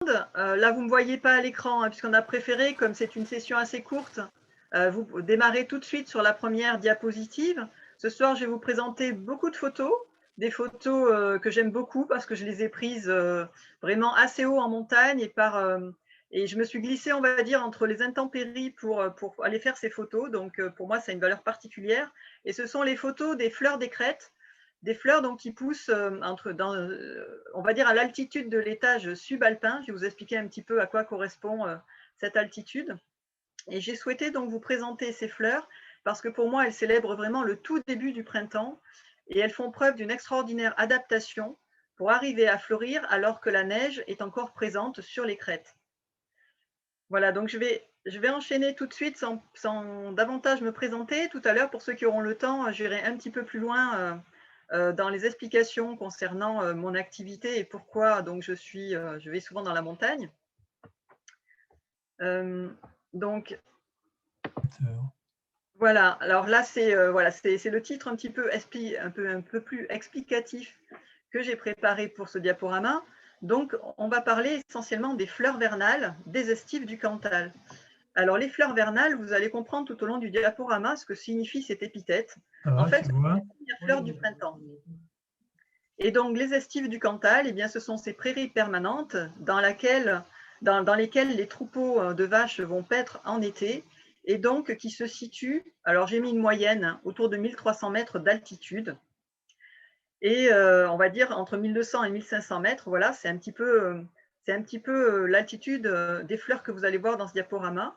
Là, vous ne me voyez pas à l'écran, hein, puisqu'on a préféré, comme c'est une session assez courte, vous démarrer tout de suite sur la première diapositive. Ce soir, je vais vous présenter beaucoup de photos, des photos que j'aime beaucoup parce que je les ai prises vraiment assez haut en montagne et je me suis glissée, on va dire, entre les intempéries pour aller faire ces photos. Donc, pour moi, ça a une valeur particulière. Et ce sont les photos des fleurs des crêtes, des fleurs donc, qui poussent on va dire à l'altitude de l'étage subalpin. Je vais vous expliquer un petit peu à quoi correspond cette altitude. Et j'ai souhaité donc vous présenter ces fleurs parce que pour moi, elles célèbrent vraiment le tout début du printemps et elles font preuve d'une extraordinaire adaptation pour arriver à fleurir alors que la neige est encore présente sur les crêtes. Voilà, donc je vais enchaîner tout de suite sans davantage me présenter. Tout à l'heure, pour ceux qui auront le temps, j'irai un petit peu plus loin dans les explications concernant mon activité et pourquoi donc je vais souvent dans la montagne. Donc voilà, alors là c'est le titre un petit peu un peu plus explicatif que j'ai préparé pour ce diaporama. Donc on va parler essentiellement des fleurs vernales des estives du Cantal. Alors les fleurs vernales, vous allez comprendre tout au long du diaporama ce que signifie cette épithète. En fait, ce sont les premières fleurs du printemps. Et donc, les estives du Cantal, eh bien, ce sont ces prairies permanentes dans lesquelles les troupeaux de vaches vont paître en été et donc qui se situent, alors j'ai mis une moyenne, autour de 1300 mètres d'altitude. Et on va dire entre 1200 et 1500 mètres, voilà, c'est un petit peu l'altitude des fleurs que vous allez voir dans ce diaporama.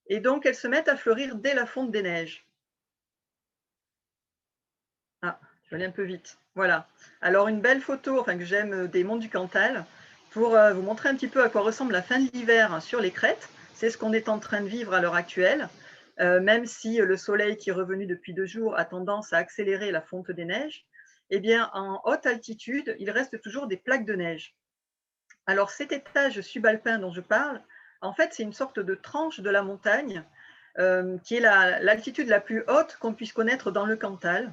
Et donc, elles se mettent à fleurir dès la fonte des neiges. Ah, je vais aller un peu vite. Voilà. Alors, une belle photo, enfin que j'aime, des monts du Cantal, pour vous montrer un petit peu à quoi ressemble la fin de l'hiver sur les crêtes. C'est ce qu'on est en train de vivre à l'heure actuelle, même si le soleil qui est revenu depuis 2 jours a tendance à accélérer la fonte des neiges. Eh bien, en haute altitude, il reste toujours des plaques de neige. Alors, cet étage subalpin dont je parle, en fait, c'est une sorte de tranche de la montagne qui est l'altitude la plus haute qu'on puisse connaître dans le Cantal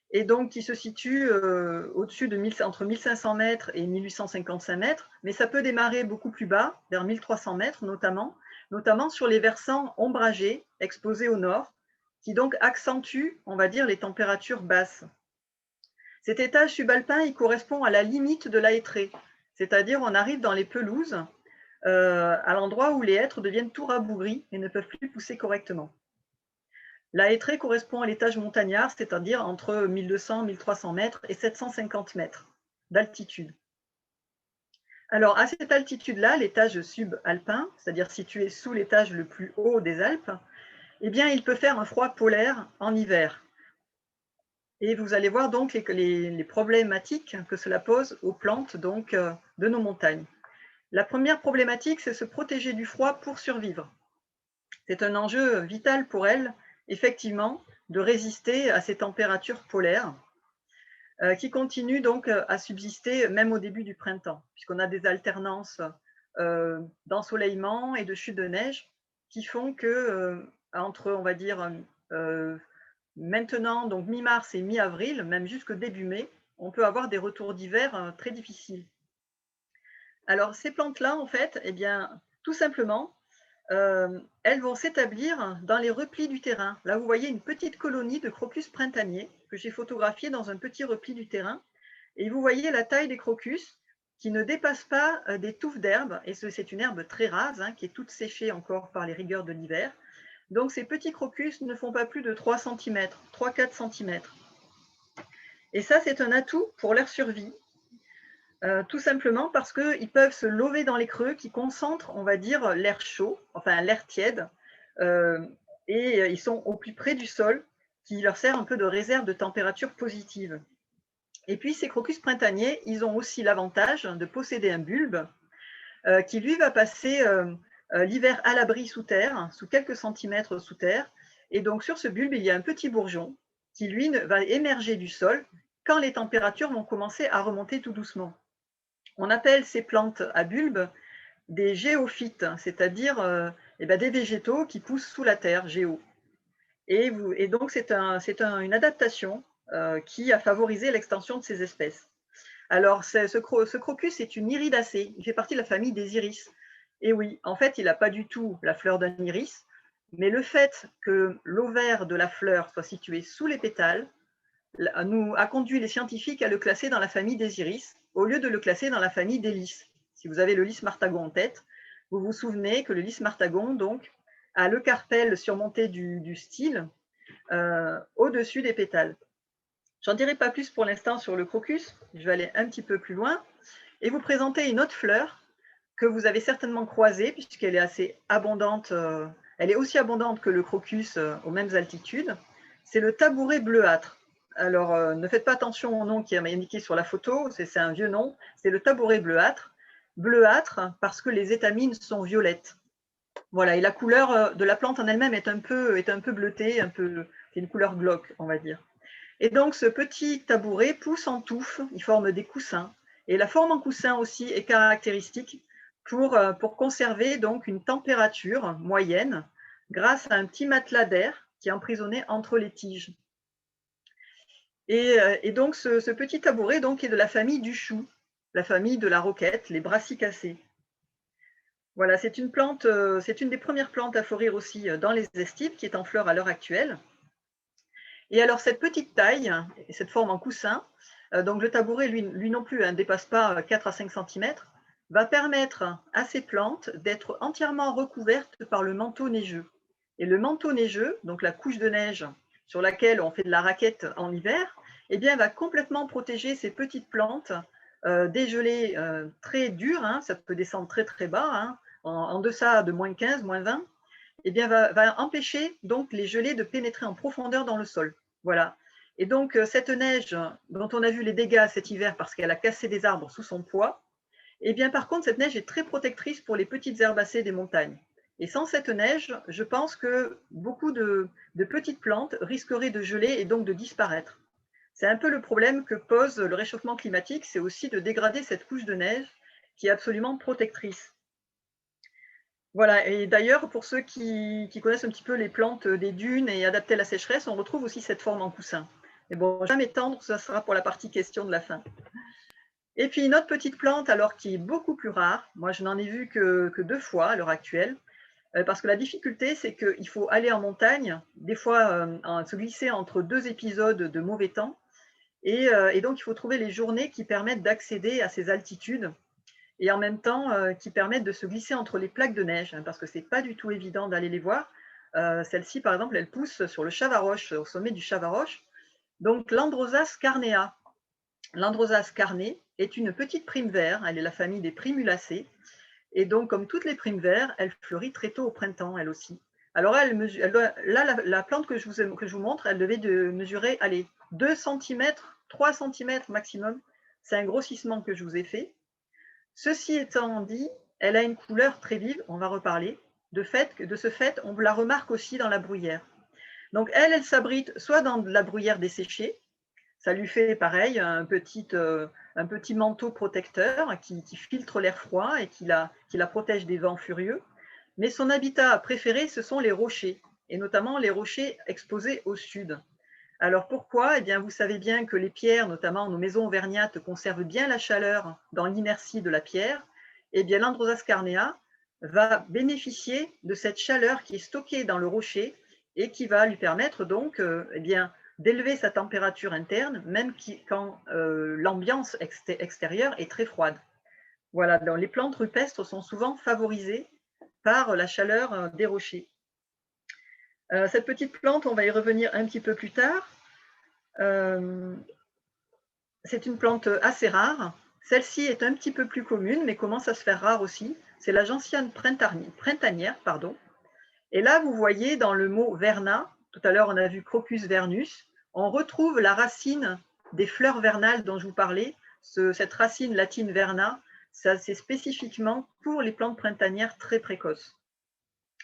et donc qui se situe au-dessus entre 1500 mètres et 1855 mètres, mais ça peut démarrer beaucoup plus bas, vers 1300 mètres notamment sur les versants ombragés exposés au nord, qui donc accentuent, on va dire, les températures basses. Cet étage subalpin, il correspond à la limite de la hêtraie, c'est-à-dire on arrive dans les pelouses, à l'endroit où les hêtres deviennent tout rabougris et ne peuvent plus pousser correctement. La hêtraie correspond à l'étage montagnard, c'est-à-dire entre 1200, 1300 mètres et 750 mètres d'altitude. Alors, à cette altitude-là, l'étage subalpin, c'est-à-dire situé sous l'étage le plus haut des Alpes, eh bien, il peut faire un froid polaire en hiver. Et vous allez voir donc les problématiques que cela pose aux plantes donc, de nos montagnes. La première problématique, c'est se protéger du froid pour survivre. C'est un enjeu vital pour elles, effectivement, de résister à ces températures polaires qui continuent donc à subsister même au début du printemps, puisqu'on a des alternances d'ensoleillement et de chute de neige qui font que entre, on va dire, maintenant, donc mi-mars et mi-avril, même jusque début mai, on peut avoir des retours d'hiver très difficiles. Alors, ces plantes-là, en fait, eh bien, tout simplement, elles vont s'établir dans les replis du terrain. Là, vous voyez une petite colonie de crocus printaniers que j'ai photographiée dans un petit repli du terrain. Et vous voyez la taille des crocus qui ne dépasse pas des touffes d'herbe. Et c'est une herbe très rase, hein, qui est toute séchée encore par les rigueurs de l'hiver. Donc, ces petits crocus ne font pas plus de 3 cm, 3-4 cm. Et ça, c'est un atout pour leur survie. Tout simplement parce qu'ils peuvent se lover dans les creux qui concentrent, on va dire, l'air chaud, enfin l'air tiède, et ils sont au plus près du sol, qui leur sert un peu de réserve de température positive. Et puis ces crocus printaniers, ils ont aussi l'avantage de posséder un bulbe qui lui va passer l'hiver à l'abri sous terre, sous quelques centimètres sous terre, et donc sur ce bulbe, il y a un petit bourgeon qui lui va émerger du sol quand les températures vont commencer à remonter tout doucement. On appelle ces plantes à bulbes des géophytes, c'est-à-dire des végétaux qui poussent sous la terre, géo. Et donc c'est une adaptation qui a favorisé l'extension de ces espèces. Alors, ce crocus est une iridacée. Il fait partie de la famille des iris. Et oui, en fait, il n'a pas du tout la fleur d'un iris, mais le fait que l'ovaire de la fleur soit situé sous les pétales a conduit les scientifiques à le classer dans la famille des iris, au lieu de le classer dans la famille des lys. Si vous avez le lys martagon en tête, vous vous souvenez que le lys martagon donc, a le carpel surmonté du style au-dessus des pétales. J'en dirai pas plus pour l'instant sur le crocus, je vais aller un petit peu plus loin et vous présenter une autre fleur que vous avez certainement croisée puisqu'elle est assez abondante, elle est aussi abondante que le crocus aux mêmes altitudes, c'est le tabouret bleuâtre. Alors ne faites pas attention au nom qui est indiqué sur la photo, c'est un vieux nom, c'est le tabouret bleuâtre. Bleuâtre parce que les étamines sont violettes. Voilà, et la couleur de la plante en elle-même est un peu bleutée, c'est une couleur glauque, on va dire. Et donc, ce petit tabouret pousse en touffe, il forme des coussins. Et la forme en coussin aussi est caractéristique pour conserver donc une température moyenne grâce à un petit matelas d'air qui est emprisonné entre les tiges. Et donc, ce petit tabouret donc, est de la famille du chou, la famille de la roquette, les brassicacées. Voilà, c'est une plante, c'est une des premières plantes à fleurir aussi dans les estives, qui est en fleur à l'heure actuelle. Et alors, cette petite taille, et cette forme en coussin, donc le tabouret, lui non plus, ne dépasse pas 4 à 5 cm, va permettre à ces plantes d'être entièrement recouvertes par le manteau neigeux. Et le manteau neigeux, donc la couche de neige sur laquelle on fait de la raquette en hiver, eh bien, va complètement protéger ces petites plantes des gelées très dures, hein, ça peut descendre très très bas, hein, en deçà de moins 15, moins 20, eh bien, va empêcher donc les gelées de pénétrer en profondeur dans le sol. Voilà. Et donc, cette neige dont on a vu les dégâts cet hiver parce qu'elle a cassé des arbres sous son poids, eh bien, par contre, cette neige est très protectrice pour les petites herbacées des montagnes. Et sans cette neige, je pense que beaucoup de petites plantes risqueraient de geler et donc de disparaître. C'est un peu le problème que pose le réchauffement climatique, c'est aussi de dégrader cette couche de neige qui est absolument protectrice. Voilà, et d'ailleurs, pour ceux qui connaissent un petit peu les plantes des dunes et adaptées à la sécheresse, on retrouve aussi cette forme en coussin. Mais bon, je ne vais pas m'étendre, ça sera pour la partie question de la fin. Et puis une autre petite plante, alors qui est beaucoup plus rare, moi je n'en ai vu que 2 fois à l'heure actuelle, parce que la difficulté, c'est qu'il faut aller en montagne, des fois se glisser entre 2 épisodes de mauvais temps, et donc il faut trouver les journées qui permettent d'accéder à ces altitudes, et en même temps qui permettent de se glisser entre les plaques de neige, hein, parce que ce n'est pas du tout évident d'aller les voir. Celle-ci, par exemple, elle pousse sur le Chavaroche, au sommet du Chavaroche. Donc l'Androsas carnea. L'Androsas carnée est une petite prime vert, elle est la famille des primulacées, et donc comme toutes les primes verts, elle fleurit très tôt au printemps, elle aussi. Alors là, la plante que je vous montre, elle devait mesurer, allez, 2 cm, 3 cm maximum. C'est un grossissement que je vous ai fait. Ceci étant dit, elle a une couleur très vive, on va reparler. De ce fait, on la remarque aussi dans la bruyère. Donc elle s'abrite soit dans de la bruyère desséchée, ça lui fait pareil un petit manteau protecteur qui filtre l'air froid et qui la protège des vents furieux. Mais son habitat préféré, ce sont les rochers, et notamment les rochers exposés au sud. Alors pourquoi? Eh bien, vous savez bien que les pierres, notamment nos maisons auvergnates, conservent bien la chaleur dans l'inertie de la pierre. Eh bien, l'Androsas carnea va bénéficier de cette chaleur qui est stockée dans le rocher et qui va lui permettre donc eh bien, d'élever sa température interne, même quand l'ambiance extérieure est très froide. Voilà, donc les plantes rupestres sont souvent favorisées par la chaleur des rochers. Cette petite plante, on va y revenir un petit peu plus tard. C'est une plante assez rare. Celle-ci est un petit peu plus commune, mais commence à se faire rare aussi. C'est la gentiane printanière. Et là, vous voyez dans le mot verna, tout à l'heure on a vu crocus vernus, on retrouve la racine des fleurs vernales dont je vous parlais. Cette racine latine verna, c'est spécifiquement pour les plantes printanières très précoces.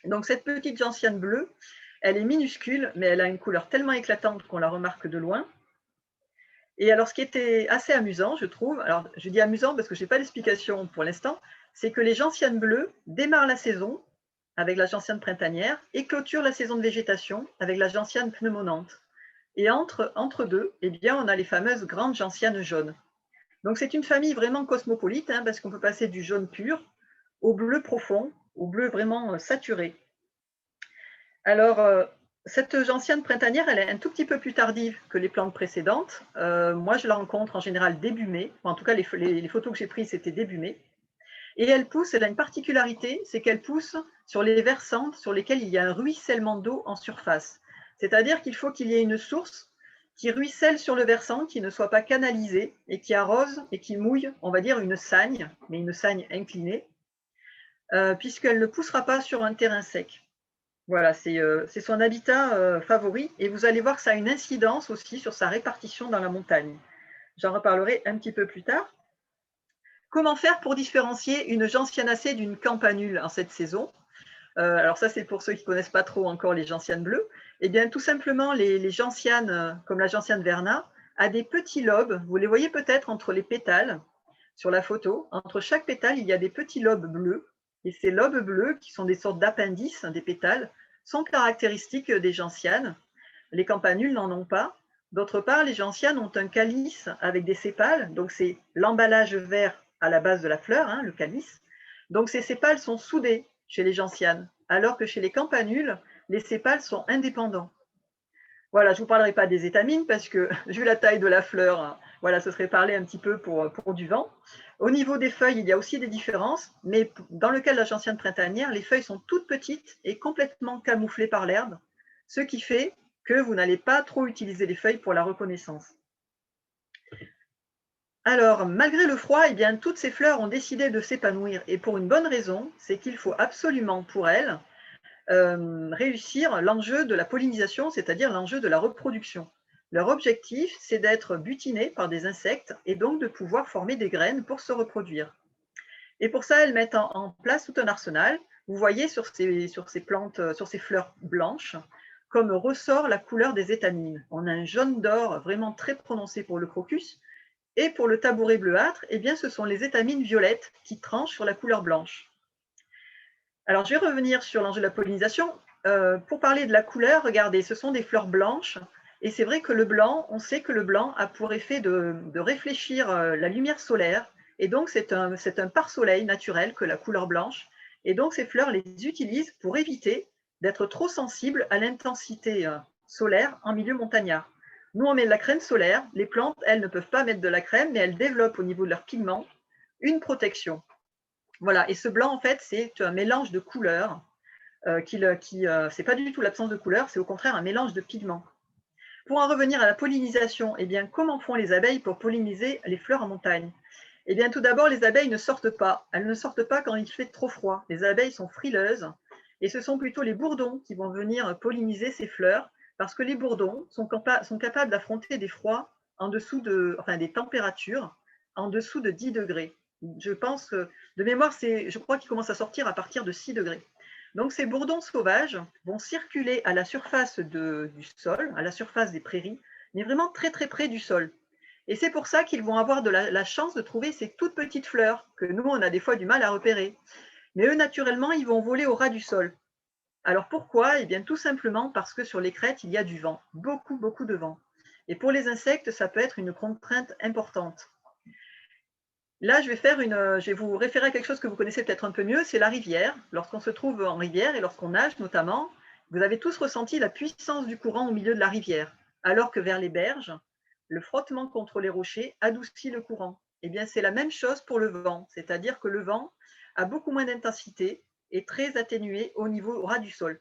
Donc cette petite gentiane bleue, elle est minuscule, mais elle a une couleur tellement éclatante qu'on la remarque de loin. Et alors, ce qui était assez amusant, je trouve, alors je dis amusant parce que je n'ai pas d'explication pour l'instant, c'est que les gentianes bleues démarrent la saison avec la gentiane printanière et clôturent la saison de végétation avec la gentiane pneumonante. Et entre deux, eh bien, on a les fameuses grandes gentianes jaunes. Donc c'est une famille vraiment cosmopolite, hein, parce qu'on peut passer du jaune pur au bleu profond, au bleu vraiment saturé. Alors, cette gentiane printanière, elle est un tout petit peu plus tardive que les plantes précédentes. Moi, je la rencontre en général début mai. En tout cas, les photos que j'ai prises, c'était début mai. Et elle pousse, elle a une particularité, c'est qu'elle pousse sur les versants sur lesquels il y a un ruissellement d'eau en surface. C'est-à-dire qu'il faut qu'il y ait une source qui ruisselle sur le versant, qui ne soit pas canalisée et qui arrose et qui mouille, on va dire, une sagne, mais une sagne inclinée, puisqu'elle ne poussera pas sur un terrain sec. Voilà, c'est son habitat favori et vous allez voir que ça a une incidence aussi sur sa répartition dans la montagne. J'en reparlerai un petit peu plus tard. Comment faire pour différencier une gentianacée d'une campanule en cette saison? Alors ça, c'est pour ceux qui ne connaissent pas trop encore les gentianes bleues. Eh bien, tout simplement, les gentianes, comme la gentiane verna, a des petits lobes. Vous les voyez peut-être entre les pétales sur la photo. Entre chaque pétale, il y a des petits lobes bleus. Et ces lobes bleus, qui sont des sortes d'appendices des pétales, sont caractéristiques des gentianes. Les campanules n'en ont pas. D'autre part, les gentianes ont un calice avec des sépales. Donc, c'est l'emballage vert à la base de la fleur, hein, le calice. Donc, ces sépales sont soudés chez les gentianes, alors que chez les campanules, les sépales sont indépendants. Voilà, je ne vous parlerai pas des étamines parce que, vu la taille de la fleur, voilà, ce serait parler un petit peu pour du vent. Au niveau des feuilles, il y a aussi des différences, mais dans le cas de la gentiane printanière, les feuilles sont toutes petites et complètement camouflées par l'herbe, ce qui fait que vous n'allez pas trop utiliser les feuilles pour la reconnaissance. Alors, malgré le froid, eh bien, toutes ces fleurs ont décidé de s'épanouir et pour une bonne raison, c'est qu'il faut absolument pour elles réussir l'enjeu de la pollinisation, c'est-à-dire l'enjeu de la reproduction. Leur objectif, c'est d'être butinées par des insectes et donc de pouvoir former des graines pour se reproduire. Et pour ça, elles mettent en place tout un arsenal. Vous voyez sur ces plantes, sur ces fleurs blanches, comme ressort la couleur des étamines. On a un jaune d'or vraiment très prononcé pour le crocus. Et pour le tabouret bleuâtre, eh bien, ce sont les étamines violettes qui tranchent sur la couleur blanche. Alors, je vais revenir sur l'enjeu de la pollinisation. Pour parler de la couleur, regardez, ce sont des fleurs blanches. Et c'est vrai que le blanc, on sait que le blanc a pour effet de réfléchir la lumière solaire. Et donc, c'est un pare-soleil naturel que la couleur blanche. Et donc, ces fleurs les utilisent pour éviter d'être trop sensibles à l'intensité solaire en milieu montagnard. Nous, on met de la crème solaire. Les plantes, elles, ne peuvent pas mettre de la crème, mais elles développent au niveau de leurs pigments une protection. Voilà, et ce blanc, en fait, c'est un mélange de couleurs. C'est pas du tout l'absence de couleurs, c'est au contraire un mélange de pigments. Pour en revenir à la pollinisation, eh bien, comment font les abeilles pour polliniser les fleurs en montagne? Eh bien, tout d'abord, les abeilles ne sortent pas. Elles ne sortent pas quand il fait trop froid. Les abeilles sont frileuses et ce sont plutôt les bourdons qui vont venir polliniser ces fleurs parce que les bourdons sont capables d'affronter des froids des températures en dessous de 10 degrés. Je pense, de mémoire, je crois qu'ils commencent à sortir à partir de 6 degrés. Donc, ces bourdons sauvages vont circuler à la surface du sol, à la surface des prairies, mais vraiment très très près du sol. Et c'est pour ça qu'ils vont avoir la chance de trouver ces toutes petites fleurs que nous, on a des fois du mal à repérer. Mais eux, naturellement, ils vont voler au ras du sol. Alors pourquoi? Eh bien, tout simplement parce que sur les crêtes, il y a du vent, beaucoup, beaucoup de vent. Et pour les insectes, ça peut être une contrainte importante. Là, je vais vous référer à quelque chose que vous connaissez peut-être un peu mieux, c'est la rivière. Lorsqu'on se trouve en rivière et lorsqu'on nage notamment, vous avez tous ressenti la puissance du courant au milieu de la rivière, alors que vers les berges, le frottement contre les rochers adoucit le courant. Eh bien, c'est la même chose pour le vent, c'est-à-dire que le vent a beaucoup moins d'intensité et très atténué au ras du sol.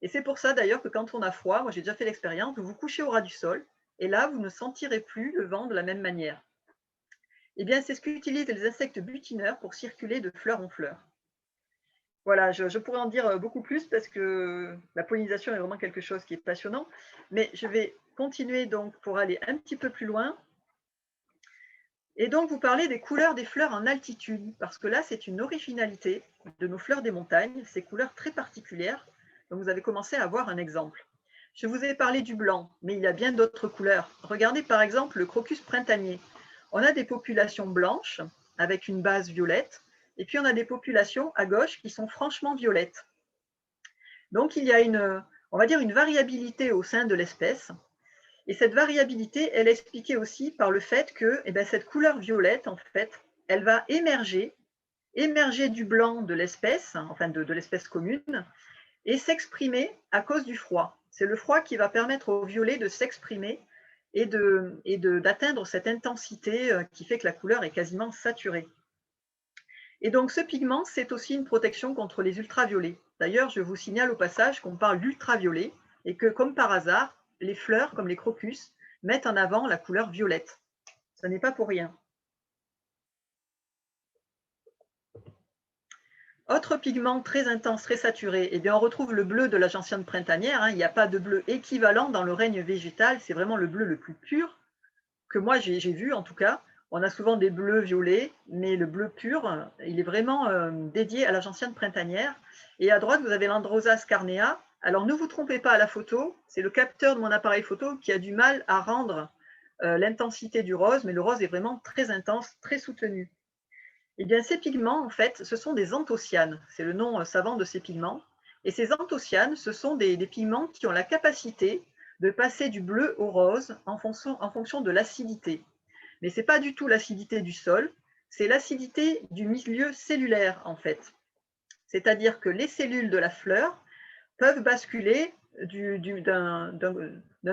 Et c'est pour ça d'ailleurs que quand on a froid, moi j'ai déjà fait l'expérience, vous vous couchez au ras du sol et là, vous ne sentirez plus le vent de la même manière. Eh bien, c'est ce qu'utilisent les insectes butineurs pour circuler de fleur en fleur. Voilà, je pourrais en dire beaucoup plus parce que la pollinisation est vraiment quelque chose qui est passionnant, mais je vais continuer donc pour aller un petit peu plus loin. Et donc, vous parlez des couleurs des fleurs en altitude, parce que là, c'est une originalité de nos fleurs des montagnes, ces couleurs très particulières. Donc, vous avez commencé à voir un exemple. Je vous ai parlé du blanc, mais il y a bien d'autres couleurs. Regardez par exemple le crocus printanier. On a des populations blanches avec une base violette, et puis on a des populations à gauche qui sont franchement violettes. Donc il y a on va dire une variabilité au sein de l'espèce. Et cette variabilité, elle est expliquée aussi par le fait que cette couleur violette, en fait, elle va émerger du blanc de l'espèce, enfin de l'espèce commune, et s'exprimer à cause du froid. C'est le froid qui va permettre au violet de s'exprimer et d'atteindre cette intensité qui fait que la couleur est quasiment saturée. Et donc ce pigment, c'est aussi une protection contre les ultraviolets. D'ailleurs, je vous signale au passage qu'on parle d'ultraviolet et que, comme par hasard, les fleurs, comme les crocus, mettent en avant la couleur violette. Ce n'est pas pour rien. Autre pigment très intense, très saturé, eh bien on retrouve le bleu de la gentiane printanière. Hein. Il n'y a pas de bleu équivalent dans le règne végétal, c'est vraiment le bleu le plus pur que moi j'ai vu en tout cas. On a souvent des bleus violets, mais le bleu pur, il est vraiment dédié à la gentiane printanière. Et à droite, vous avez l'Androsas carnea. Alors ne vous trompez pas à la photo, c'est le capteur de mon appareil photo qui a du mal à rendre l'intensité du rose, mais le rose est vraiment très intense, très soutenu. Eh bien, ces pigments, en fait, ce sont des anthocyanes. C'est le nom savant de ces pigments. Et ces anthocyanes, ce sont des pigments qui ont la capacité de passer du bleu au rose en fonction de l'acidité. Mais ce n'est pas du tout l'acidité du sol, c'est l'acidité du milieu cellulaire, en fait. C'est-à-dire que les cellules de la fleur peuvent basculer d'un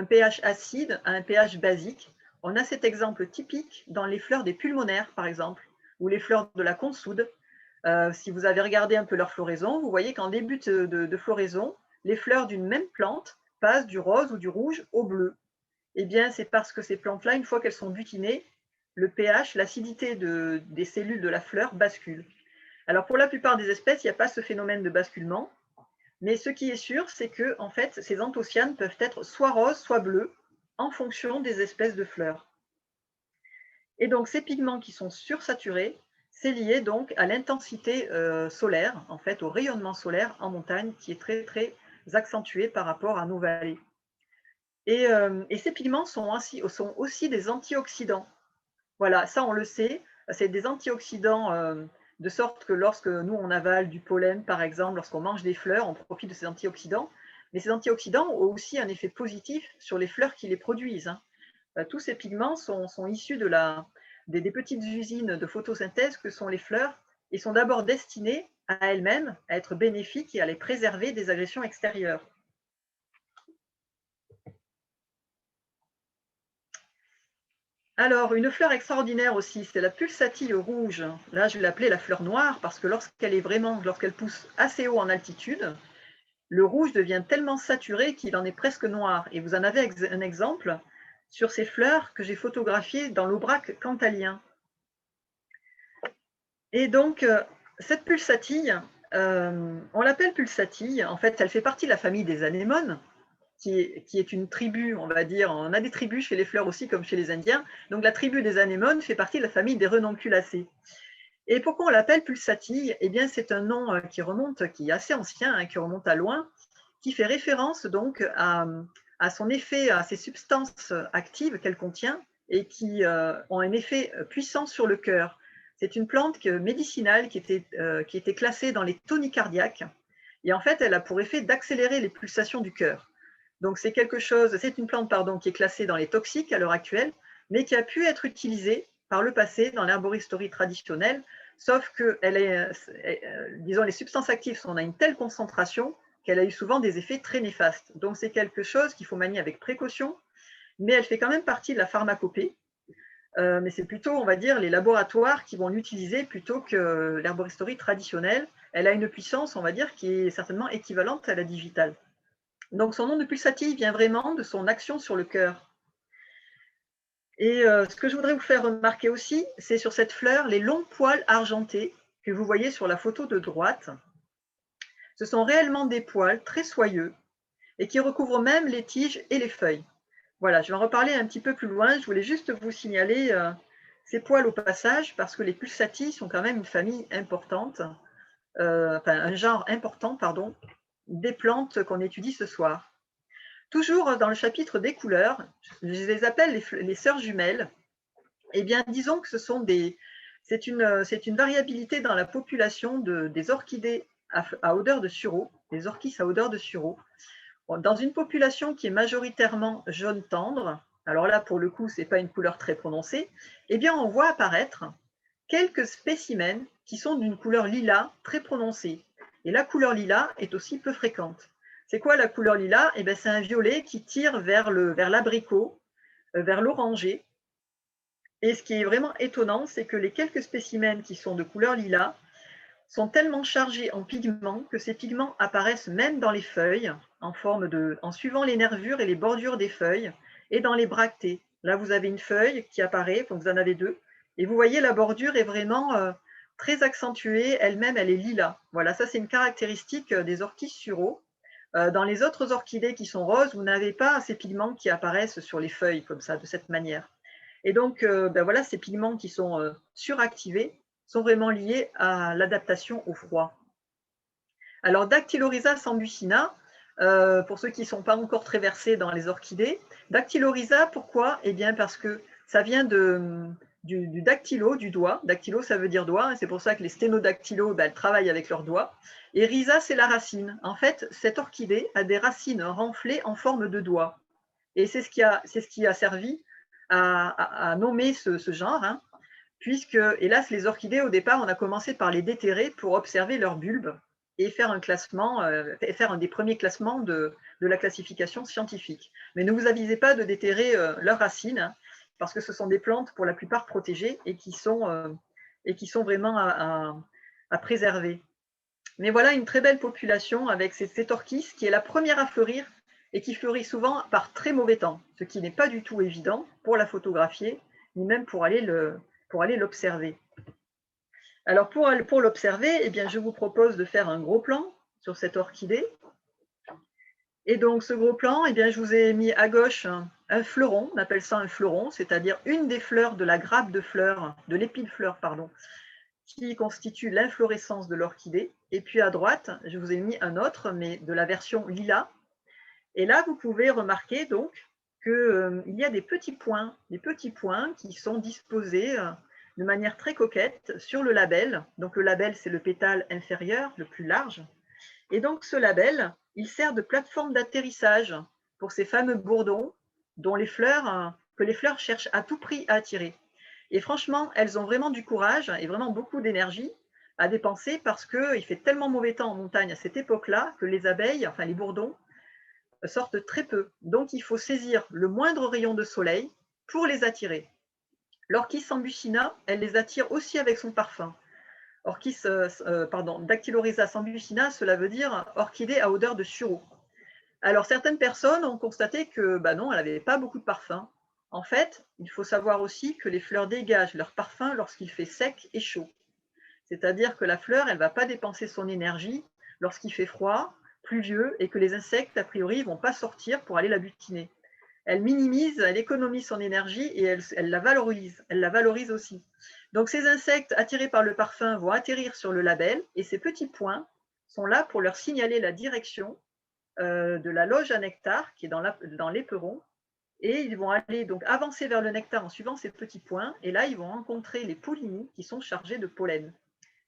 pH acide à un pH basique. On a cet exemple typique dans les fleurs des pulmonaires, par exemple, ou les fleurs de la consoude. Si vous avez regardé un peu leur floraison, vous voyez qu'en début de floraison, les fleurs d'une même plante passent du rose ou du rouge au bleu. Eh bien, c'est parce que ces plantes-là, une fois qu'elles sont butinées, le pH, l'acidité des cellules de la fleur bascule. Alors, pour la plupart des espèces, il n'y a pas ce phénomène de basculement, mais ce qui est sûr, c'est que en fait, ces anthocyanes peuvent être soit roses, soit bleus, en fonction des espèces de fleurs. Et donc, ces pigments qui sont sursaturés, c'est lié donc à l'intensité solaire, en fait, au rayonnement solaire en montagne, qui est très, très accentué par rapport à nos vallées. Et ces pigments sont aussi des antioxydants. Voilà, ça on le sait, c'est des antioxydants de sorte que lorsque nous on avale du pollen par exemple, lorsqu'on mange des fleurs, on profite de ces antioxydants. Mais ces antioxydants ont aussi un effet positif sur les fleurs qui les produisent. Hein. Tous ces pigments sont issus des petites usines de photosynthèse que sont les fleurs et sont d'abord destinés à elles-mêmes à être bénéfiques et à les préserver des agressions extérieures. Alors, une fleur extraordinaire aussi, c'est la pulsatille rouge. Là, je vais l'appeler la fleur noire parce que lorsqu'elle pousse assez haut en altitude, le rouge devient tellement saturé qu'il en est presque noir. Et vous en avez un exemple sur ces fleurs que j'ai photographiées dans l'Aubrac cantalien. Et donc, cette pulsatille, on l'appelle pulsatille. En fait, elle fait partie de la famille des anémones, qui est une tribu, on va dire, on a des tribus chez les fleurs aussi, comme chez les Indiens. Donc la tribu des anémones fait partie de la famille des renonculacées. Et pourquoi on l'appelle pulsatille? Eh bien, c'est un nom qui est assez ancien, hein, qui remonte à loin, qui fait référence donc à son effet, à ces substances actives qu'elle contient et qui ont un effet puissant sur le cœur. C'est une plante médicinale qui était classée dans les toniques cardiaques. Et en fait, elle a pour effet d'accélérer les pulsations du cœur. Donc c'est une plante qui est classée dans les toxiques à l'heure actuelle, mais qui a pu être utilisée par le passé dans l'herboristerie traditionnelle, sauf que disons, les substances actives sont à une telle concentration qu'elle a eu souvent des effets très néfastes. Donc c'est quelque chose qu'il faut manier avec précaution, mais elle fait quand même partie de la pharmacopée. Mais c'est plutôt, on va dire, les laboratoires qui vont l'utiliser plutôt que l'herboristerie traditionnelle. Elle a une puissance, on va dire, qui est certainement équivalente à la digitale. Donc son nom de pulsatille vient vraiment de son action sur le cœur. Et ce que je voudrais vous faire remarquer aussi, c'est sur cette fleur, les longs poils argentés que vous voyez sur la photo de droite. Ce sont réellement des poils très soyeux et qui recouvrent même les tiges et les feuilles. Voilà, je vais en reparler un petit peu plus loin. Je voulais juste vous signaler ces poils au passage parce que les pulsatilles sont quand même une famille importante, un genre important, pardon, des plantes qu'on étudie ce soir. Toujours dans le chapitre des couleurs, je les appelle les sœurs jumelles. Eh bien, disons que c'est une variabilité dans la population des orchidées à odeur de sureau, des orchis à odeur de sureau, Bon, dans une population qui est majoritairement jaune tendre, alors là, pour le coup, ce n'est pas une couleur très prononcée, eh bien, on voit apparaître quelques spécimens qui sont d'une couleur lilas très prononcée. Et la couleur lilas est aussi peu fréquente. C'est quoi la couleur lilas? Eh bien, c'est un violet qui tire vers l'abricot, vers l'oranger. Et ce qui est vraiment étonnant, c'est que les quelques spécimens qui sont de couleur lilas sont tellement chargés en pigments que ces pigments apparaissent même dans les feuilles en suivant les nervures et les bordures des feuilles et dans les bractées. Là, vous avez une feuille qui apparaît, donc vous en avez deux, et vous voyez la bordure est vraiment très accentuée, elle-même, elle est lilas. Voilà, ça c'est une caractéristique des orchis sureaux. Dans les autres orchidées qui sont roses, vous n'avez pas ces pigments qui apparaissent sur les feuilles comme ça, de cette manière. Et donc, voilà, ces pigments qui sont suractivés sont vraiment liés à l'adaptation au froid. Alors, Dactylorhiza sambucina, pour ceux qui ne sont pas encore très versés dans les orchidées, Dactylorhiza, pourquoi? Eh bien, parce que ça vient du dactylo, du doigt. Dactylo, ça veut dire doigt, c'est pour ça que les sténodactylos, elles travaillent avec leurs doigts. Et rhiza, c'est la racine. En fait, cette orchidée a des racines renflées en forme de doigt. Et c'est ce qui a servi à nommer ce genre, hein, puisque, hélas, les orchidées, au départ, on a commencé par les déterrer pour observer leurs bulbes et faire un classement, faire un des premiers classements de la classification scientifique. Mais ne vous avisez pas de déterrer leurs racines, hein, parce que ce sont des plantes pour la plupart protégées et qui sont vraiment à préserver. Mais voilà une très belle population avec cette orchis qui est la première à fleurir et qui fleurit souvent par très mauvais temps, ce qui n'est pas du tout évident pour la photographier, ni même pour aller l'observer. Alors pour l'observer, eh bien, je vous propose de faire un gros plan sur cette orchidée. Et donc ce gros plan, eh bien, je vous ai mis à gauche un fleuron, on appelle ça un fleuron, c'est-à-dire une des fleurs de la grappe de fleurs, de l'épi de fleurs, pardon, qui constitue l'inflorescence de l'orchidée. Et puis à droite, je vous ai mis un autre, mais de la version lilas. Et là, vous pouvez remarquer donc qu'il y a des petits points qui sont disposés de manière très coquette sur le labelle. Donc le labelle, c'est le pétale inférieur, le plus large. Et donc ce labelle, il sert de plateforme d'atterrissage pour ces fameux bourdons dont que les fleurs cherchent à tout prix à attirer. Et franchement, elles ont vraiment du courage et vraiment beaucoup d'énergie à dépenser parce qu'il fait tellement mauvais temps en montagne à cette époque-là que les abeilles, enfin les bourdons, sortent très peu. Donc il faut saisir le moindre rayon de soleil pour les attirer. L'orchis sambucina, elle les attire aussi avec son parfum. Dactylorhiza sambucina, cela veut dire orchidée à odeur de sureau. Alors certaines personnes ont constaté que non, elle n'avait pas beaucoup de parfum. En fait, il faut savoir aussi que les fleurs dégagent leur parfum lorsqu'il fait sec et chaud. C'est-à-dire que la fleur, elle ne va pas dépenser son énergie lorsqu'il fait froid, pluvieux, et que les insectes, a priori, ne vont pas sortir pour aller la butiner. Elle minimise, elle économise son énergie et elle la valorise. Elle la valorise aussi. Donc ces insectes attirés par le parfum vont atterrir sur le label et ces petits points sont là pour leur signaler la direction de la loge à nectar qui est dans l'éperon. Et ils vont aller donc avancer vers le nectar en suivant ces petits points. Et là, ils vont rencontrer les pollinies qui sont chargées de pollen.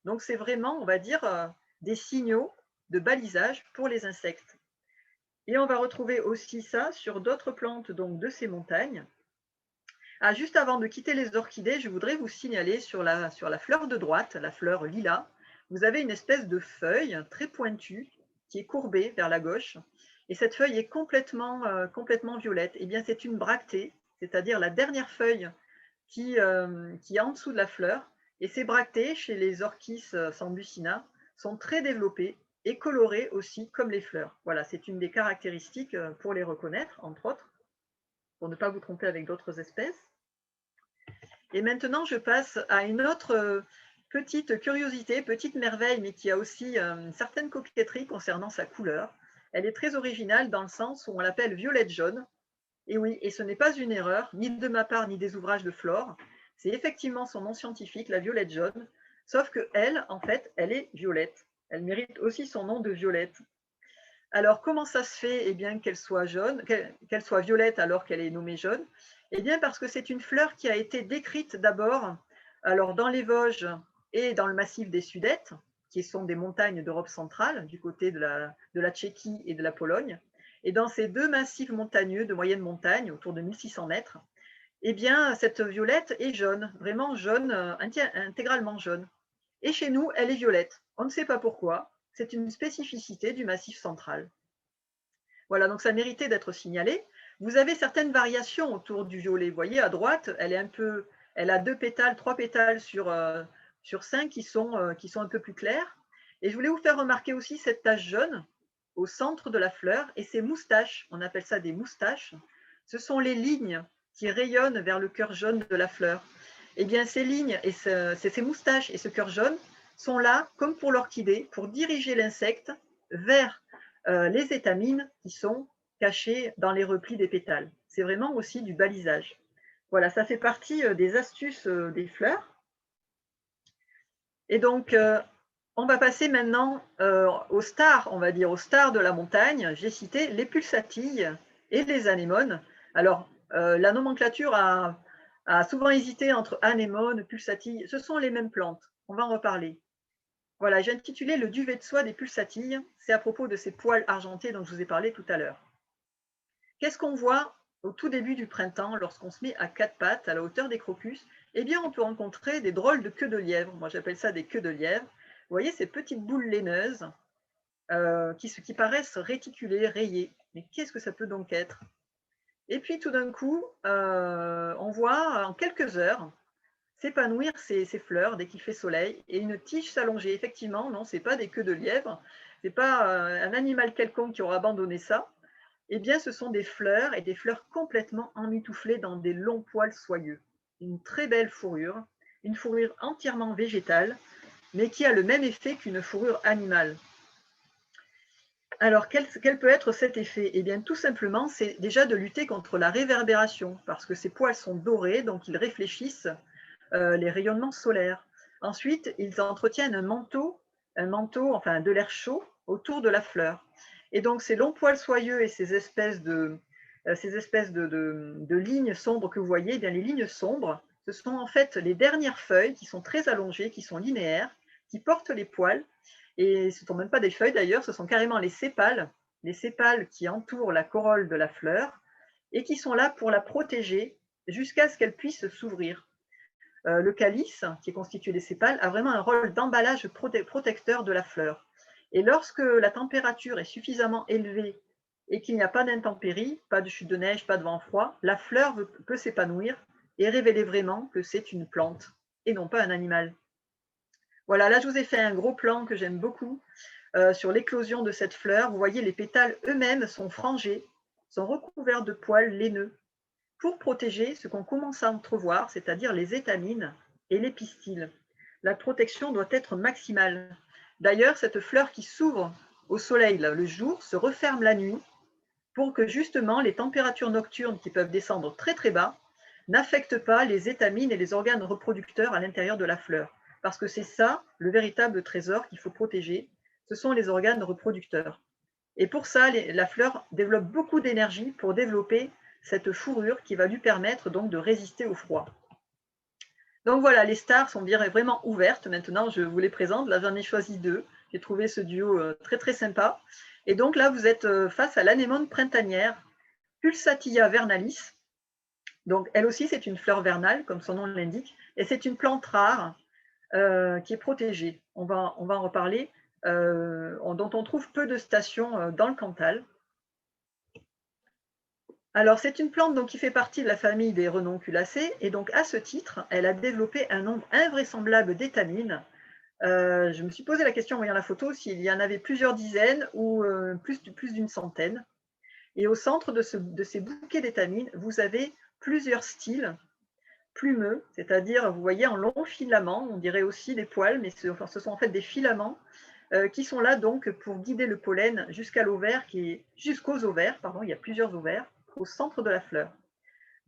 Donc c'est vraiment, on va dire, des signaux de balisage pour les insectes. Et on va retrouver aussi ça sur d'autres plantes donc, de ces montagnes. Ah, juste avant de quitter les orchidées, je voudrais vous signaler sur la fleur de droite, la fleur lilas, vous avez une espèce de feuille très pointue qui est courbée vers la gauche. Et cette feuille est complètement violette. Eh bien, c'est une bractée, c'est-à-dire la dernière feuille qui est en dessous de la fleur. Et ces bractées, chez les orchis sambucina, sont très développées et colorées aussi comme les fleurs. Voilà, c'est une des caractéristiques pour les reconnaître, entre autres, pour ne pas vous tromper avec d'autres espèces. Et maintenant, je passe à une autre petite curiosité, petite merveille, mais qui a aussi une certaine coquetterie concernant sa couleur. Elle est très originale dans le sens où on l'appelle violette jaune. Et oui, et ce n'est pas une erreur, ni de ma part, ni des ouvrages de Flore. C'est effectivement son nom scientifique, la violette jaune, sauf qu'elle, en fait, elle est violette. Elle mérite aussi son nom de violette. Alors, comment ça se fait qu'elle soit jaune, qu'elle soit violette alors qu'elle est nommée jaune? Eh bien, parce que c'est une fleur qui a été décrite d'abord dans les Vosges et dans le massif des Sudètes, qui sont des montagnes d'Europe centrale, du côté de la Tchéquie et de la Pologne. Et dans ces deux massifs montagneux de moyenne montagne, autour de 1600 mètres, eh bien, cette violette est jaune, vraiment jaune, intégralement jaune. Et chez nous, elle est violette. On ne sait pas pourquoi. C'est une spécificité du massif central. Voilà, donc ça méritait d'être signalé. Vous avez certaines variations autour du violet. Vous voyez, à droite, elle a 2 pétales, 3 pétales sur 5 qui sont un peu plus clairs. Et je voulais vous faire remarquer aussi cette tache jaune au centre de la fleur et ces moustaches. On appelle ça des moustaches. Ce sont les lignes qui rayonnent vers le cœur jaune de la fleur. Eh bien, ces lignes et ces moustaches et ce cœur jaune sont là, comme pour l'orchidée, pour diriger l'insecte vers les étamines qui sont cachées dans les replis des pétales. C'est vraiment aussi du balisage. Voilà, ça fait partie des astuces des fleurs. Et donc, on va passer maintenant aux stars, on va dire, aux stars de la montagne. J'ai cité les pulsatilles et les anémones. Alors, la nomenclature a souvent hésité entre anémone, pulsatille. Ce sont les mêmes plantes. On va en reparler. Voilà, j'ai intitulé le duvet de soie des pulsatilles. C'est à propos de ces poils argentés dont je vous ai parlé tout à l'heure. Qu'est-ce qu'on voit au tout début du printemps lorsqu'on se met à 4 pattes à la hauteur des crocus? Eh bien, on peut rencontrer des drôles de queues de lièvre. Moi, j'appelle ça des queues de lièvre. Vous voyez ces petites boules laineuses qui paraissent réticulées, rayées. Mais qu'est-ce que ça peut donc être? Et puis, tout d'un coup, on voit en quelques heures s'épanouir ces fleurs dès qu'il fait soleil et une tige s'allonger. Effectivement, non, ce n'est pas des queues de lièvre, ce n'est pas un animal quelconque qui aura abandonné ça. Eh bien, ce sont des fleurs et des fleurs complètement emmitouflées dans des longs poils soyeux. Une très belle fourrure, une fourrure entièrement végétale, mais qui a le même effet qu'une fourrure animale. Alors, quel peut être cet effet? Eh bien, tout simplement, c'est déjà de lutter contre la réverbération, parce que ces poils sont dorés, donc ils réfléchissent les rayonnements solaires. Ensuite, ils entretiennent un manteau, enfin de l'air chaud autour de la fleur. Et donc, ces longs poils soyeux et ces espèces de lignes sombres que vous voyez, eh bien, les lignes sombres, ce sont en fait les dernières feuilles qui sont très allongées, qui sont linéaires, qui portent les poils. Et ce ne sont même pas des feuilles d'ailleurs, ce sont carrément les sépales qui entourent la corolle de la fleur et qui sont là pour la protéger jusqu'à ce qu'elle puisse s'ouvrir. Le calice, qui est constitué des sépales, a vraiment un rôle d'emballage protecteur de la fleur. Et lorsque la température est suffisamment élevée et qu'il n'y a pas d'intempéries, pas de chute de neige, pas de vent froid, la fleur peut s'épanouir et révéler vraiment que c'est une plante et non pas un animal. Voilà, là je vous ai fait un gros plan que j'aime beaucoup sur l'éclosion de cette fleur. Vous voyez, les pétales eux-mêmes sont frangés, sont recouverts de poils laineux pour protéger ce qu'on commence à entrevoir, c'est-à-dire les étamines et les pistils. La protection doit être maximale. D'ailleurs, cette fleur qui s'ouvre au soleil le jour se referme la nuit pour que justement les températures nocturnes qui peuvent descendre très très bas n'affectent pas les étamines et les organes reproducteurs à l'intérieur de la fleur. Parce que c'est ça le véritable trésor qu'il faut protéger, ce sont les organes reproducteurs. Et pour ça, la fleur développe beaucoup d'énergie pour développer cette fourrure qui va lui permettre donc de résister au froid. Donc voilà, les stars sont vraiment ouvertes. Maintenant, je vous les présente. Là, j'en ai choisi 2. J'ai trouvé ce duo très très sympa. Et donc là, vous êtes face à l'anémone printanière, Pulsatilla vernalis. Donc elle aussi, c'est une fleur vernale, comme son nom l'indique. Et c'est une plante rare qui est protégée. On va en reparler, dont on trouve peu de stations dans le Cantal. Alors, c'est une plante donc, qui fait partie de la famille des renonculacées et donc à ce titre, elle a développé un nombre invraisemblable d'étamines. Je me suis posé la question en voyant la photo s'il y en avait plusieurs dizaines ou plus d'une centaine. Et au centre de ces bouquets d'étamines, vous avez plusieurs styles plumeux, c'est-à-dire, vous voyez, en longs filaments, on dirait aussi des poils, mais ce sont en fait des filaments qui sont là donc pour guider le pollen jusqu'aux ovaires, il y a plusieurs ovaires au centre de la fleur.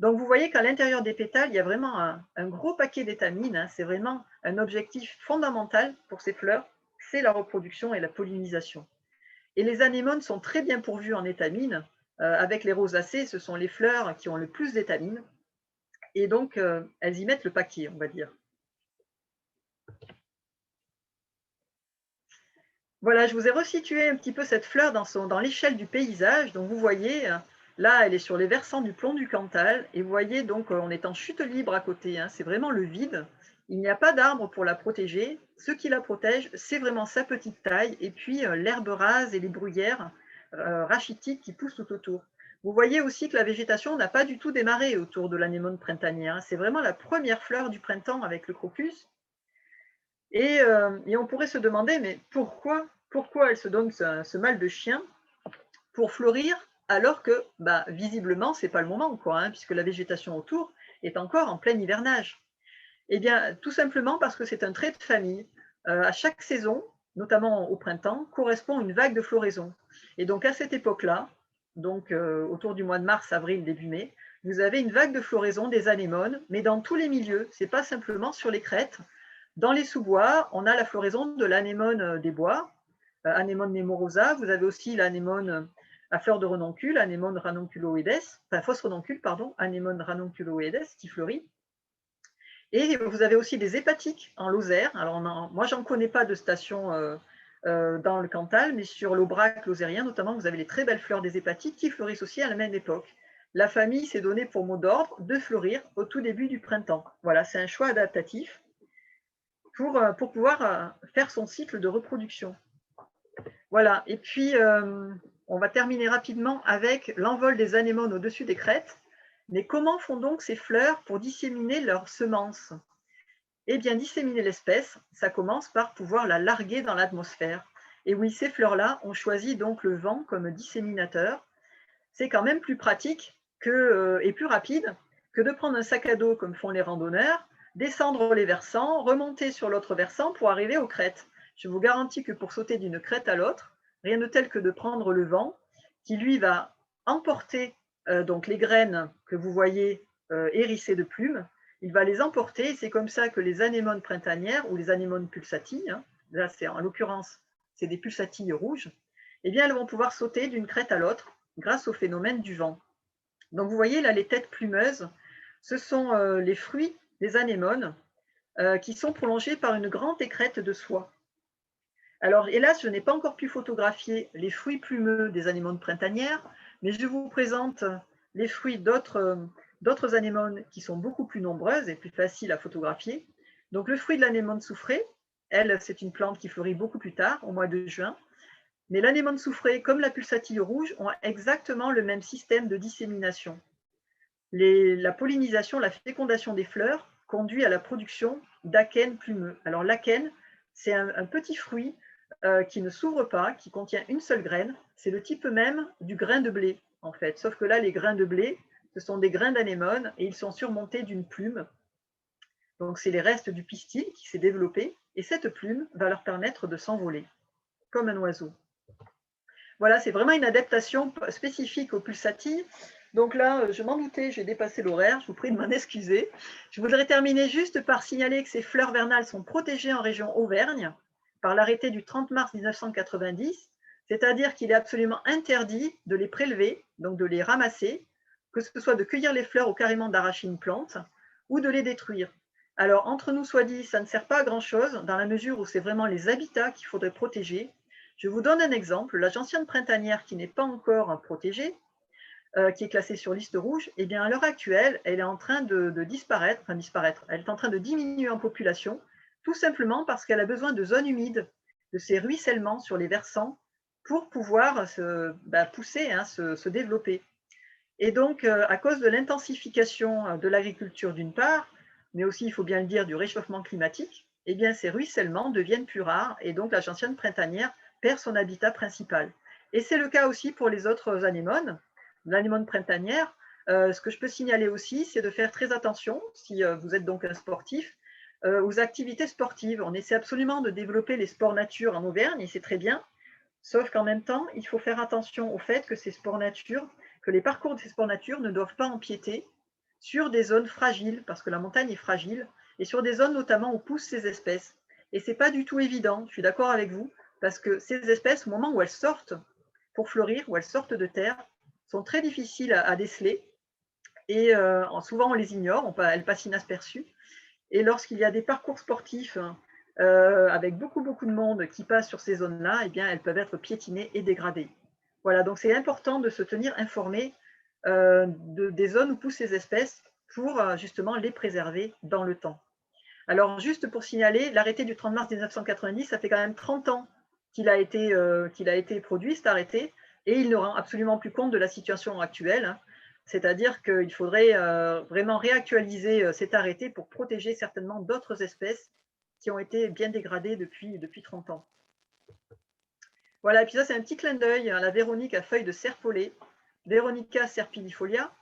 Donc vous voyez qu'à l'intérieur des pétales, il y a vraiment un gros paquet d'étamines, hein. C'est vraiment un objectif fondamental pour ces fleurs, c'est la reproduction et la pollinisation. Et les anémones sont très bien pourvues en étamines. Avec les rosacées, ce sont les fleurs qui ont le plus d'étamines. Et donc, elles y mettent le paquet, on va dire. Voilà, je vous ai resitué un petit peu cette fleur dans l'échelle du paysage. Donc vous voyez, là, elle est sur les versants du plomb du Cantal. Et vous voyez, donc, on est en chute libre à côté, hein, c'est vraiment le vide. Il n'y a pas d'arbre pour la protéger. Ce qui la protège, c'est vraiment sa petite taille et puis l'herbe rase et les bruyères rachitiques qui poussent tout autour. Vous voyez aussi que la végétation n'a pas du tout démarré autour de l'anémone printanière, hein. C'est vraiment la première fleur du printemps avec le crocus. Et on pourrait se demander, mais pourquoi elle se donne ce mal de chien pour fleurir alors que bah, visiblement, ce n'est pas le moment, quoi, hein, puisque la végétation autour est encore en plein hivernage. Eh bien, tout simplement parce que c'est un trait de famille. À chaque saison, notamment au printemps, correspond une vague de floraison. Et donc à cette époque-là, donc autour du mois de mars, avril, début mai, vous avez une vague de floraison des anémones, mais dans tous les milieux, ce n'est pas simplement sur les crêtes. Dans les sous-bois, on a la floraison de l'anémone des bois, Anémone nemorosa. Vous avez aussi l'anémone à fleur de renoncule, Anémone ranunculoides, enfin fausse renoncule, pardon, Anémone ranunculoides qui fleurit. Et vous avez aussi des hépatiques en Lozère. Alors, moi, j'en connais pas de station dans le Cantal, mais sur l'Aubrac lozérien, notamment, vous avez les très belles fleurs des hépatiques qui fleurissent aussi à la même époque. La famille s'est donnée pour mot d'ordre de fleurir au tout début du printemps. Voilà, c'est un choix adaptatif pour pouvoir faire son cycle de reproduction. Voilà, et puis on va terminer rapidement avec l'envol des anémones au-dessus des crêtes. Mais comment font donc ces fleurs pour disséminer leurs semences? Eh bien, disséminer l'espèce, ça commence par pouvoir la larguer dans l'atmosphère. Et oui, ces fleurs-là ont choisi donc le vent comme disséminateur. C'est quand même plus pratique et plus rapide que de prendre un sac à dos comme font les randonneurs, descendre les versants, remonter sur l'autre versant pour arriver aux crêtes. Je vous garantis que pour sauter d'une crête à l'autre, rien de tel que de prendre le vent qui, lui, va emporter donc les graines que vous voyez hérissées de plumes. Il va les emporter et c'est comme ça que les anémones printanières ou les anémones pulsatilles, hein, là c'est en l'occurrence c'est des pulsatilles rouges, eh bien elles vont pouvoir sauter d'une crête à l'autre grâce au phénomène du vent. Donc vous voyez là les têtes plumeuses, ce sont les fruits des anémones qui sont prolongés par une grande écrête de soie. Alors hélas, je n'ai pas encore pu photographier les fruits plumeux des anémones printanières, mais je vous présente les fruits d'autres anémones qui sont beaucoup plus nombreuses et plus faciles à photographier. Donc le fruit de l'anémone soufrée, elle, c'est une plante qui fleurit beaucoup plus tard, au mois de juin. Mais l'anémone soufrée, comme la pulsatille rouge, ont exactement le même système de dissémination. La pollinisation, la fécondation des fleurs conduit à la production d'acènes plumeux. Alors l'acène, c'est un petit fruit qui ne s'ouvre pas, qui contient une seule graine. C'est le type même du grain de blé, en fait. Sauf que là, les grains de blé, ce sont des grains d'anémone et ils sont surmontés d'une plume. Donc c'est les restes du pistil qui s'est développé et cette plume va leur permettre de s'envoler, comme un oiseau. Voilà, c'est vraiment une adaptation spécifique aux pulsatilles. Donc là, je m'en doutais, j'ai dépassé l'horaire, je vous prie de m'en excuser. Je voudrais terminer juste par signaler que ces fleurs vernales sont protégées en région Auvergne par l'arrêté du 30 mars 1990, c'est-à-dire qu'il est absolument interdit de les prélever, donc de les ramasser, que ce soit de cueillir les fleurs ou carrément d'arracher une plante, ou de les détruire. Alors, entre nous soit dit, ça ne sert pas à grand-chose, dans la mesure où c'est vraiment les habitats qu'il faudrait protéger. Je vous donne un exemple, la gentiane printanière qui n'est pas encore protégée, qui est classée sur liste rouge, eh bien à l'heure actuelle, elle est en train de disparaître, elle est en train de diminuer en population, tout simplement parce qu'elle a besoin de zones humides, de ces ruissellements sur les versants, pour pouvoir pousser, hein, se développer. Et donc, à cause de l'intensification de l'agriculture d'une part, mais aussi, il faut bien le dire, du réchauffement climatique, eh bien, ces ruissellements deviennent plus rares et donc la gentiane printanière perd son habitat principal. Et c'est le cas aussi pour les autres anémones. L'anémone printanière, ce que je peux signaler aussi, c'est de faire très attention, si vous êtes donc un sportif, aux activités sportives. On essaie absolument de développer les sports nature en Auvergne et c'est très bien, sauf qu'en même temps, il faut faire attention au fait que ces sports nature, que les parcours de ces sports nature ne doivent pas empiéter sur des zones fragiles, parce que la montagne est fragile, et sur des zones notamment où poussent ces espèces. Et ce n'est pas du tout évident, je suis d'accord avec vous, parce que ces espèces, au moment où elles sortent pour fleurir, où elles sortent de terre, sont très difficiles à déceler, et souvent on les ignore, elles passent inaperçues. Et lorsqu'il y a des parcours sportifs avec beaucoup de monde qui passe sur ces zones-là, eh bien, elles peuvent être piétinées et dégradées. Voilà, donc c'est important de se tenir informé des zones où poussent ces espèces pour justement les préserver dans le temps. Alors, juste pour signaler, l'arrêté du 30 mars 1990, ça fait quand même 30 ans qu'il a été produit, cet arrêté, et il ne rend absolument plus compte de la situation actuelle. Hein. C'est-à-dire qu'il faudrait vraiment réactualiser cet arrêté pour protéger certainement d'autres espèces qui ont été bien dégradées depuis 30 ans. Voilà, et puis ça, c'est un petit clin d'œil à la Véronique à feuilles de serpolet, Veronica serpillifolia,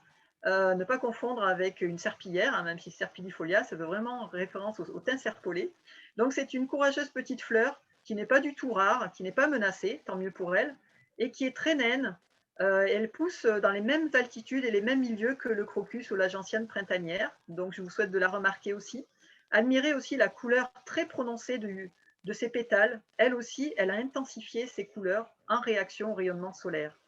ne pas confondre avec une serpillière, hein, même si serpillifolia, ça veut vraiment référence au thym serpollet. Donc c'est une courageuse petite fleur qui n'est pas du tout rare, qui n'est pas menacée, tant mieux pour elle, et qui est très naine. Elle pousse dans les mêmes altitudes et les mêmes milieux que le crocus ou la gentiane printanière, donc je vous souhaite de la remarquer aussi. Admirez aussi la couleur très prononcée de ses pétales. Elle aussi, elle a intensifié ses couleurs en réaction au rayonnement solaire.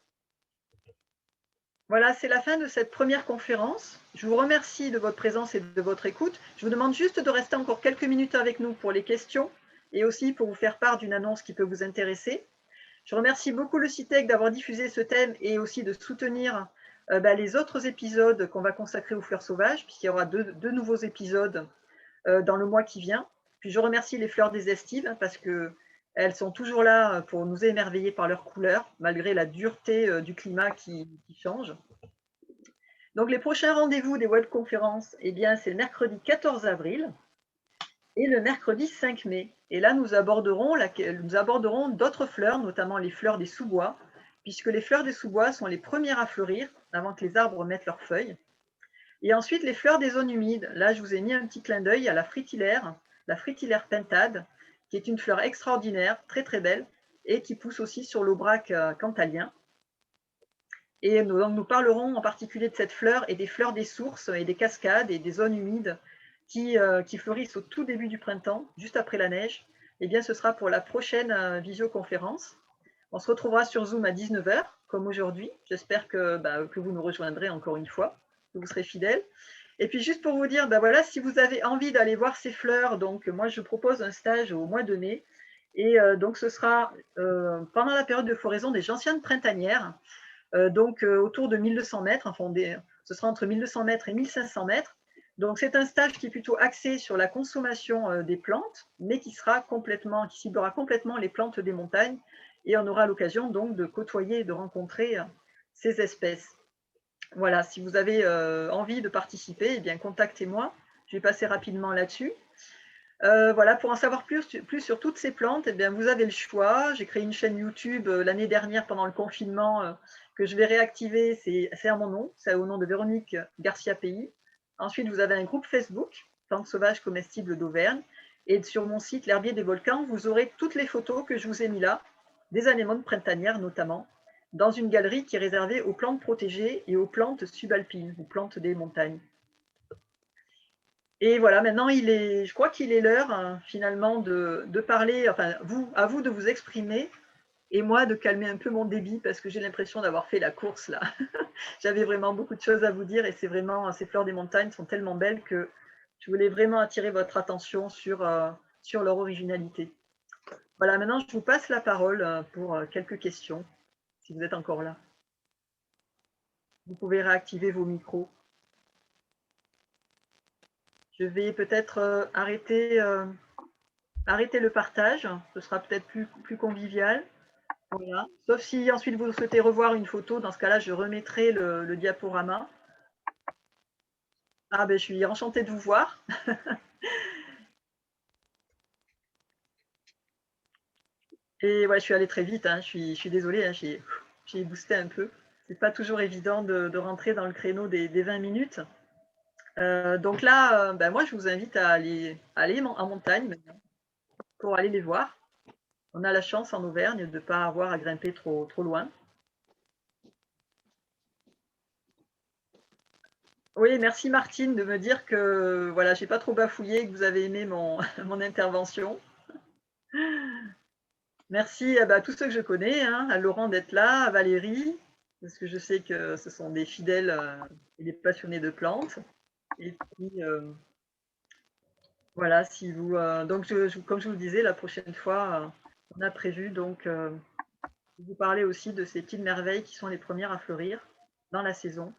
Voilà, c'est la fin de cette première conférence. Je vous remercie de votre présence et de votre écoute. Je vous demande juste de rester encore quelques minutes avec nous pour les questions et aussi pour vous faire part d'une annonce qui peut vous intéresser. Je remercie beaucoup le CITEC d'avoir diffusé ce thème et aussi de soutenir les autres épisodes qu'on va consacrer aux fleurs sauvages, puisqu'il y aura deux nouveaux épisodes dans le mois qui vient. Puis je remercie les fleurs des estives parce qu'elles sont toujours là pour nous émerveiller par leurs couleurs, malgré la dureté du climat qui change. Donc les prochains rendez-vous des webconférences, eh bien, c'est le mercredi 14 avril et le mercredi 5 mai. Et là, nous aborderons d'autres fleurs, notamment les fleurs des sous-bois, puisque les fleurs des sous-bois sont les premières à fleurir avant que les arbres mettent leurs feuilles. Et ensuite, les fleurs des zones humides. Là, je vous ai mis un petit clin d'œil à la fritillaire pentade, qui est une fleur extraordinaire, très très belle, et qui pousse aussi sur l'aubrac cantalien. Et nous parlerons en particulier de cette fleur et des fleurs des sources et des cascades et des zones humides qui fleurissent au tout début du printemps, juste après la neige. Eh bien, ce sera pour la prochaine visioconférence. On se retrouvera sur Zoom à 19 h, comme aujourd'hui. J'espère que vous nous rejoindrez encore une fois, que vous serez fidèles. Et puis, juste pour vous dire, voilà, si vous avez envie d'aller voir ces fleurs, donc moi, je propose un stage au mois de mai. Et donc, ce sera pendant la période de floraison des gentianes printanières, autour de 1200 mètres. Enfin, ce sera entre 1200 mètres et 1500 mètres. Donc, c'est un stage qui est plutôt axé sur la consommation des plantes, mais qui ciblera complètement les plantes des montagnes. Et on aura l'occasion donc de côtoyer et de rencontrer ces espèces. Voilà, si vous avez envie de participer, eh bien, contactez-moi. Je vais passer rapidement là-dessus. Voilà, pour en savoir plus sur toutes ces plantes, eh bien, vous avez le choix. J'ai créé une chaîne YouTube l'année dernière pendant le confinement que je vais réactiver. C'est à mon nom, c'est au nom de Véronique Garcia Pays. Ensuite, vous avez un groupe Facebook, Plantes sauvages comestibles d'Auvergne. Et sur mon site, l'herbier des volcans, vous aurez toutes les photos que je vous ai mis là, des anémones printanières notamment, dans une galerie qui est réservée aux plantes protégées et aux plantes subalpines, aux plantes des montagnes. Et voilà, maintenant, je crois qu'il est l'heure finalement de parler, enfin, à vous de vous exprimer et moi de calmer un peu mon débit parce que j'ai l'impression d'avoir fait la course là. J'avais vraiment beaucoup de choses à vous dire et c'est vraiment, ces fleurs des montagnes sont tellement belles que je voulais vraiment attirer votre attention sur leur originalité. Voilà, maintenant, je vous passe la parole pour quelques questions, si vous êtes encore là. Vous pouvez réactiver vos micros. Je vais peut-être arrêter le partage, ce sera peut-être plus convivial. Voilà. Sauf si ensuite vous souhaitez revoir une photo, dans ce cas-là, je remettrai le diaporama. Ah ben, je suis enchantée de vous voir. Et ouais, je suis allée très vite, hein. Je suis désolée, hein, j'ai boosté un peu. C'est pas toujours évident de rentrer dans le créneau des 20 minutes. Donc là, moi, je vous invite à aller en montagne maintenant, pour aller les voir. On a la chance en Auvergne de ne pas avoir à grimper trop loin. Oui, merci Martine de me dire que voilà, j'ai pas trop bafouillé et que vous avez aimé mon intervention. Merci à tous ceux que je connais, hein, à Laurent d'être là, à Valérie, parce que je sais que ce sont des fidèles et des passionnés de plantes. Et puis, Voilà, si vous, donc comme je vous le disais, la prochaine fois, on a prévu donc de vous parler aussi de ces petites merveilles qui sont les premières à fleurir dans la saison.